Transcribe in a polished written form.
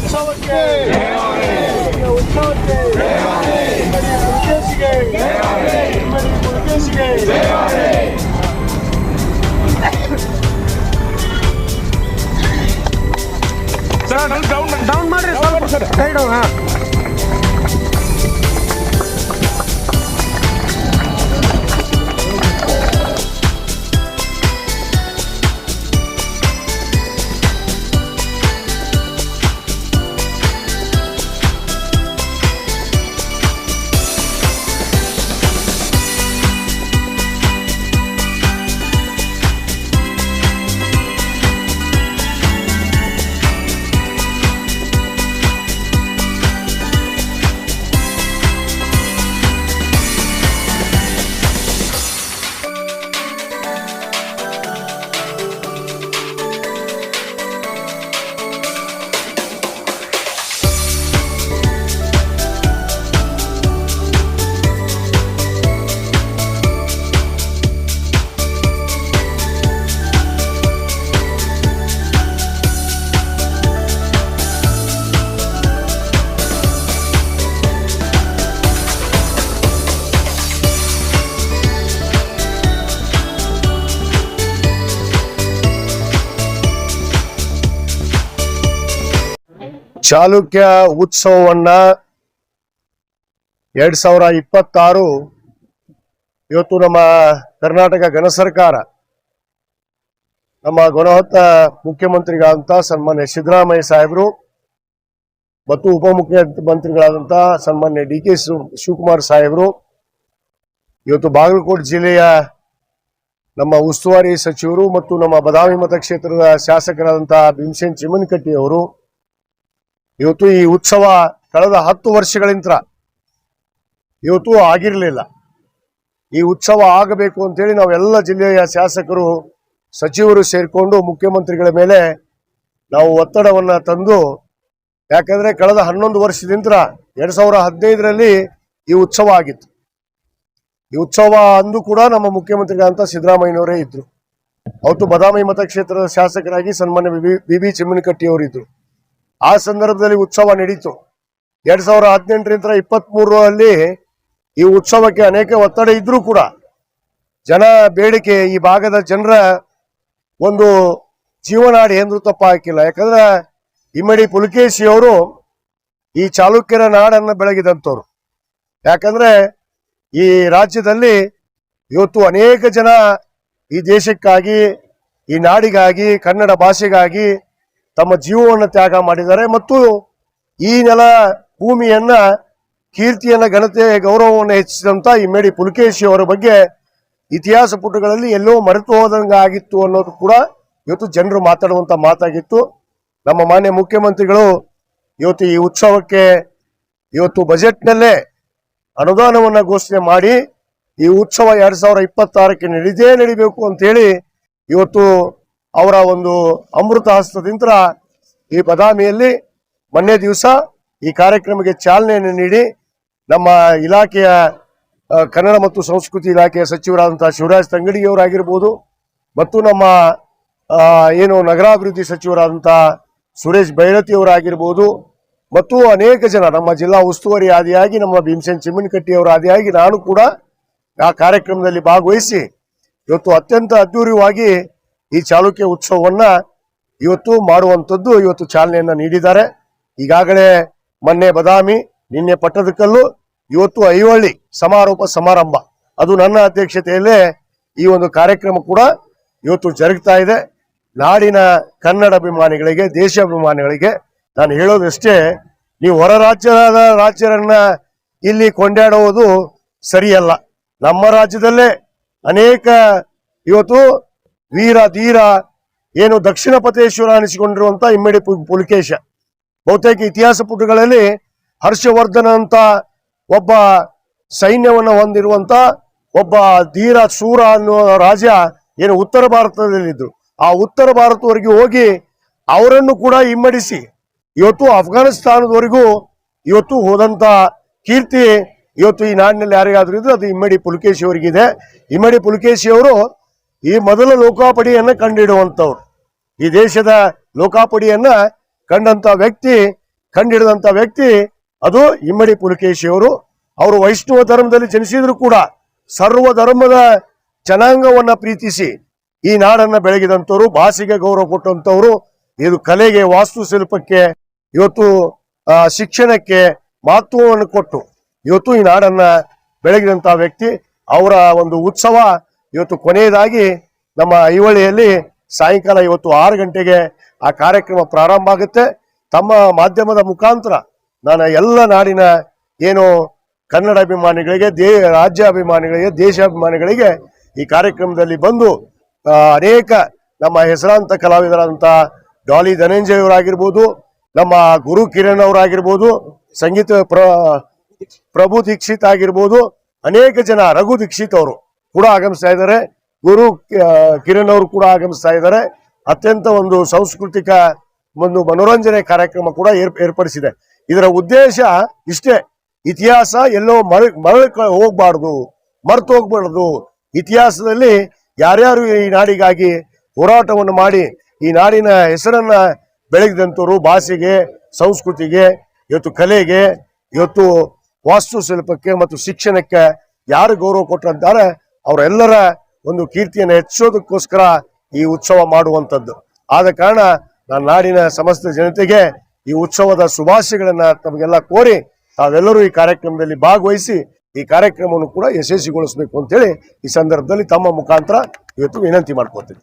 ಉತ್ಸವಕ್ಕೆ ಉತ್ಸವಕ್ಕೆ ಪುಲಕೇಶಿಗೆ ಡೌನ್ ಮಾಡ್ರಿ ಸರ್ ಕೈ ಡೌನ್. ಚಾಲುಕ್ಯ ಉತ್ಸವವನ್ನ 2026 ಇವತ್ತು ನಮ್ಮ ಕರ್ನಾಟಕ ಗಣ ಸರ್ಕಾರ ನಮ್ಮ ಗುಣಹೊತ್ತ ಮುಖ್ಯಮಂತ್ರಿಗಳಾದಂಥ ಸನ್ಮಾನ್ಯ ಸಿದ್ದರಾಮಯ್ಯ ಸಾಹೇಬರು ಮತ್ತು ಉಪಮುಖ್ಯಮಂತ್ರಿಗಳಾದಂಥ ಸನ್ಮಾನ್ಯ ಡಿ ಕೆ ಶಿವಕುಮಾರ್ ಸಾಹೇಬರು ಇವತ್ತು ಬಾಗಲಕೋಟೆ ಜಿಲ್ಲೆಯ ನಮ್ಮ ಉಸ್ತುವಾರಿ ಸಚಿವರು ಮತ್ತು ನಮ್ಮ ಬದಾಮಿ ಮತಕ್ಷೇತ್ರದ ಶಾಸಕರಾದಂಥ ಭೀಮಸೇನ್ ಚಿಮ್ಮನಕಟ್ಟಿ ಅವರು ಇವತ್ತು ಈ ಉತ್ಸವ ಕಳೆದ 10 ವರ್ಷಗಳಿಂದ ಇವತ್ತು ಆಗಿರಲಿಲ್ಲ. ಈ ಉತ್ಸವ ಆಗಬೇಕು ಅಂತೇಳಿ ನಾವೆಲ್ಲ ಜಿಲ್ಲೆಯ ಶಾಸಕರು ಸಚಿವರು ಸೇರಿಕೊಂಡು ಮುಖ್ಯಮಂತ್ರಿಗಳ ಮೇಲೆ ನಾವು ಒತ್ತಡವನ್ನು ತಂದು, ಯಾಕಂದ್ರೆ ಕಳೆದ 11 ವರ್ಷದಿಂದ 2015ರಲ್ಲಿ ಈ ಉತ್ಸವ ಆಗಿತ್ತು. ಈ ಉತ್ಸವ ಅಂದು ಕೂಡ ನಮ್ಮ ಮುಖ್ಯಮಂತ್ರಿಗಳಂತ ಸಿದ್ದರಾಮಯ್ಯನವರೇ ಇದ್ರು. ಅವತ್ತು ಬದಾಮಿ ಮತಕ್ಷೇತ್ರದ ಶಾಸಕರಾಗಿ ಸನ್ಮಾನ್ಯ ಬಿ ಚಿಮ್ಮನಕಟ್ಟಿ ಅವರು ಇದ್ರು. ಆ ಸಂದರ್ಭದಲ್ಲಿ ಉತ್ಸವ ನಡೀತು. 2018ರಿಂದ 23ರಲ್ಲಿ ಈ ಉತ್ಸವಕ್ಕೆ ಅನೇಕ ಒತ್ತಡ ಇದ್ರೂ ಕೂಡ ಜನ ಬೇಡಿಕೆ, ಈ ಭಾಗದ ಜನರ ಒಂದು ಜೀವನಾಡಿ ಎಂದ್ರೂ ತಪ್ಪ ಹಾಕಿಲ್ಲ. ಯಾಕಂದ್ರೆ ಇಮ್ಮಡಿ ಪುಲಕೇಶಿ ಅವರು ಈ ಚಾಲುಕ್ಯರ ನಾಡನ್ನು ಬೆಳಗಿದಂಥವ್ರು. ಯಾಕಂದ್ರೆ ಈ ರಾಜ್ಯದಲ್ಲಿ ಇವತ್ತು ಅನೇಕ ಜನ ಈ ದೇಶಕ್ಕಾಗಿ, ಈ ನಾಡಿಗಾಗಿ, ಕನ್ನಡ ಭಾಷೆಗಾಗಿ ತಮ್ಮ ಜೀವವನ್ನು ತ್ಯಾಗ ಮಾಡಿದ್ದಾರೆ. ಮತ್ತು ಈ ನೆಲ ಭೂಮಿಯನ್ನ, ಕೀರ್ತಿಯನ್ನ, ಘನತೆ, ಗೌರವವನ್ನು ಹೆಚ್ಚಿಸಿದಂತ ಇಮ್ಮಡಿ ಪುಲಕೇಶಿ ಅವರ ಬಗ್ಗೆ ಇತಿಹಾಸ ಪುಟಗಳಲ್ಲಿ ಎಲ್ಲೋ ಮರೆತು ಹೋದಂಗ ಆಗಿತ್ತು ಅನ್ನೋದು ಕೂಡ ಇವತ್ತು ಜನರು ಮಾತಾಡುವಂತ ಮಾತಾಗಿತ್ತು. ನಮ್ಮ ಮಾನ್ಯ ಮುಖ್ಯಮಂತ್ರಿಗಳು ಇವತ್ತು ಈ ಉತ್ಸವಕ್ಕೆ ಇವತ್ತು ಬಜೆಟ್ನಲ್ಲೇ ಅನುದಾನವನ್ನ ಘೋಷಣೆ ಮಾಡಿ ಈ ಉತ್ಸವ 2026ಕ್ಕೆ ನಡಿಬೇಕು ಅಂತ ಹೇಳಿ ಇವತ್ತು ಅವರ ಒಂದು ಅಮೃತ ಹಸ್ತದಿಂದ ಈ ಬದಾಮಿಯಲ್ಲಿ ಮೊನ್ನೆ ದಿವಸ ಈ ಕಾರ್ಯಕ್ರಮಕ್ಕೆ ಚಾಲನೆಯನ್ನು ನೀಡಿ ನಮ್ಮ ಇಲಾಖೆಯ ಕನ್ನಡ ಮತ್ತು ಸಂಸ್ಕೃತಿ ಇಲಾಖೆಯ ಸಚಿವರಾದಂತಹ ಶಿವರಾಜ್ ತಂಗಡಿಯವರಾಗಿರ್ಬೋದು, ಮತ್ತು ನಮ್ಮ ಏನು ನಗರಾಭಿವೃದ್ಧಿ ಸಚಿವರಾದಂತಹ ಸುರೇಶ್ ಬೈರತಿ ಅವರಾಗಿರ್ಬೋದು, ಮತ್ತು ಅನೇಕ ಜನ ನಮ್ಮ ಜಿಲ್ಲಾ ಉಸ್ತುವಾರಿ ಆದಿಯಾಗಿ ನಮ್ಮ ಭೀಮಸೇನ್ ಚಿಮ್ಮನಕಟ್ಟಿ ಅವರ ಆದಿಯಾಗಿ ನಾನು ಕೂಡ ಆ ಕಾರ್ಯಕ್ರಮದಲ್ಲಿ ಭಾಗವಹಿಸಿ ಇವತ್ತು ಅತ್ಯಂತ ಅದ್ದೂರಿಯಾಗಿ ಈ ಚಾಲುಕ್ಯ ಉತ್ಸವವನ್ನ ಇವತ್ತು ಮಾಡುವಂಥದ್ದು ಇವತ್ತು ಚಾಲನೆಯನ್ನ ನೀಡಿದ್ದಾರೆ. ಈಗಾಗಲೇ ಮೊನ್ನೆ ಬದಾಮಿ, ನಿನ್ನೆ ಪಟ್ಟದಕಲ್ಲು, ಇವತ್ತು ಐಹೊಳಿ ಸಮಾರಂಭ, ಅದು ನನ್ನ ಅಧ್ಯಕ್ಷತೆಯಲ್ಲೇ ಈ ಒಂದು ಕಾರ್ಯಕ್ರಮ ಕೂಡ ಇವತ್ತು ಜರುಗ್ತಾ ಇದೆ. ನಾಡಿನ ಕನ್ನಡ ಅಭಿಮಾನಿಗಳಿಗೆ, ದೇಶಾಭಿಮಾನಿಗಳಿಗೆ ನಾನು ಹೇಳೋದಷ್ಟೇ, ನೀವು ಹೊರ ರಾಜ್ಯರನ್ನ ಇಲ್ಲಿ ಕೊಂಡಾಡುವುದು ಸರಿಯಲ್ಲ. ನಮ್ಮ ರಾಜ್ಯದಲ್ಲೇ ಅನೇಕ ಇವತ್ತು ವೀರ ಧೀರ ಏನು ದಕ್ಷಿಣ ಪಥೇಶ್ವರ ಅನಿಸಿಕೊಂಡಿರುವಂತ ಇಮ್ಮಡಿ ಪುಲಕೇಶ, ಬಹುತೇಕ ಇತಿಹಾಸ ಪುಟಗಳಲ್ಲಿ ಹರ್ಷವರ್ಧನ ಅಂತ ಒಬ್ಬ ಸೈನ್ಯವನ್ನು ಹೊಂದಿರುವಂತ ಒಬ್ಬ ಧೀರ ಶೂರ ಅನ್ನುವ ರಾಜ ಏನು ಉತ್ತರ ಭಾರತದಲ್ಲಿದ್ರು. ಆ ಉತ್ತರ ಭಾರತವರೆಗೆ ಹೋಗಿ ಅವರನ್ನು ಕೂಡ ಹಿಮ್ಮಡಿಸಿ ಇವತ್ತು ಅಫ್ಘಾನಿಸ್ತಾನದವರೆಗೂ ಇವತ್ತು ಹೋದಂತ ಕೀರ್ತಿ ಇವತ್ತು ಈ ನಾಡಿನಲ್ಲಿ ಯಾರಿಗಾದ್ರೂ ಇದ್ರೆ ಅದು ಇಮ್ಮಡಿ ಪುಲಕೇಶಿ ಅವರಿಗಿದೆ. ಇಮ್ಮಡಿ ಪುಲಕೇಶಿ ಅವರು ಈ ಮೊದಲ ಲೋಕಾಪಡಿಯನ್ನ ಕಂಡಿಡುವಂತವ್ರು, ಈ ದೇಶದ ಲೋಕಾಪಡಿಯನ್ನ ಕಂಡಂತ ವ್ಯಕ್ತಿ ಕಂಡುಹಿಡಿದಂತ ವ್ಯಕ್ತಿ ಅದು ಇಮ್ಮಡಿ ಪುಲಕೇಶಿಯವರು. ಅವರು ವೈಷ್ಣವ ಧರ್ಮದಲ್ಲಿ ಜನಿಸಿದ್ರು ಕೂಡ ಸರ್ವ ಧರ್ಮದ ಜನಾಂಗವನ್ನ ಪ್ರೀತಿಸಿ ಈ ನಾಡನ್ನ ಬೆಳಗಿದಂತವ್ರು, ಭಾಷೆಗೆ ಗೌರವ ಕೊಟ್ಟಂತವ್ರು. ಇದು ಕಲೆಗೆ, ವಾಸ್ತುಶಿಲ್ಪಕ್ಕೆ, ಇವತ್ತು ಶಿಕ್ಷಣಕ್ಕೆ ಮಹತ್ವವನ್ನು ಕೊಟ್ಟು ಇವತ್ತು ಈ ನಾಡನ್ನ ಬೆಳಗಿದಂತ ವ್ಯಕ್ತಿ. ಅವರ ಒಂದು ಉತ್ಸವ ಇವತ್ತು ಕೊನೆಯದಾಗಿ ನಮ್ಮ ಐಹೊಳೆಯಲ್ಲಿ ಸಾಯಂಕಾಲ ಇವತ್ತು 6 ಗಂಟೆಗೆ ಆ ಕಾರ್ಯಕ್ರಮ ಪ್ರಾರಂಭ ಆಗುತ್ತೆ. ತಮ್ಮ ಮಾಧ್ಯಮದ ಮುಖಾಂತರ ನಾನು ಎಲ್ಲ ನಾಡಿನ ಏನು ಕನ್ನಡ ಅಭಿಮಾನಿಗಳಿಗೆ, ರಾಜ್ಯ ಅಭಿಮಾನಿಗಳಿಗೆ, ದೇಶಾಭಿಮಾನಿಗಳಿಗೆ ಈ ಕಾರ್ಯಕ್ರಮದಲ್ಲಿ ಬಂದು ಅನೇಕ ನಮ್ಮ ಹೆಸರಾಂತ ಕಲಾವಿದರಾದಂಥ ಡಾಲಿ ಧನಂಜಯ ಅವರಾಗಿರ್ಬೋದು, ನಮ್ಮ ಗುರು ಕಿರಣ್ ಅವರಾಗಿರ್ಬೋದು, ಸಂಗೀತ ಪ್ರಭು ದೀಕ್ಷಿತ್ ಆಗಿರ್ಬೋದು, ಅನೇಕ ಜನ, ರಘು ದೀಕ್ಷಿತ್ ಅವರು ಕೂಡ ಆಗಮಿಸ್ತಾ ಇದ್ದಾರೆ, ಗುರು ಕಿರಣ್ ಅವರು ಕೂಡ ಆಗಮಿಸ್ತಾ ಇದ್ದಾರೆ. ಅತ್ಯಂತ ಒಂದು ಸಾಂಸ್ಕೃತಿಕ ಒಂದು ಮನೋರಂಜನೆ ಕಾರ್ಯಕ್ರಮ ಕೂಡ ಏರ್ಪಡಿಸಿದೆ. ಇದರ ಉದ್ದೇಶ ಇಷ್ಟೇ, ಇತಿಹಾಸ ಎಲ್ಲೋ ಹೋಗ್ಬಾರ್ದು, ಮರೆತು ಹೋಗ್ಬಾರ್ದು. ಇತಿಹಾಸದಲ್ಲಿ ಯಾರ್ಯಾರು ಈ ನಾಡಿಗಾಗಿ ಹೋರಾಟವನ್ನು ಮಾಡಿ ಈ ನಾಡಿನ ಹೆಸರನ್ನ ಬೆಳಗಿದಂತವರು, ಭಾಷೆಗೆ, ಸಂಸ್ಕೃತಿಗೆ, ಇವತ್ತು ಕಲೆಗೆ, ಇವತ್ತು ವಾಸ್ತುಶಿಲ್ಪಕ್ಕೆ ಮತ್ತು ಶಿಕ್ಷಣಕ್ಕೆ ಯಾರು ಗೌರವ ಕೊಟ್ಟಂತಾರೆ ಅವರೆಲ್ಲರ ಒಂದು ಕೀರ್ತಿಯನ್ನು ಹೆಚ್ಚೋದಕ್ಕೋಸ್ಕರ ಈ ಉತ್ಸವ ಮಾಡುವಂಥದ್ದು. ಆದ ಕಾರಣ ನಾನು ನಾಡಿನ ಸಮಸ್ತ ಜನತೆಗೆ ಈ ಉತ್ಸವದ ಶುಭಾಶಯಗಳನ್ನ ತಮಗೆಲ್ಲ ಕೋರಿ ತಾವೆಲ್ಲರೂ ಈ ಕಾರ್ಯಕ್ರಮದಲ್ಲಿ ಭಾಗವಹಿಸಿ ಈ ಕಾರ್ಯಕ್ರಮವನ್ನು ಕೂಡ ಯಶಸ್ವಿಗೊಳಿಸಬೇಕು ಅಂತೇಳಿ ಈ ಸಂದರ್ಭದಲ್ಲಿ ತಮ್ಮ ಮುಖಾಂತರ ಇವತ್ತು ವಿನಂತಿ ಮಾಡ್ಕೊತೀನಿ.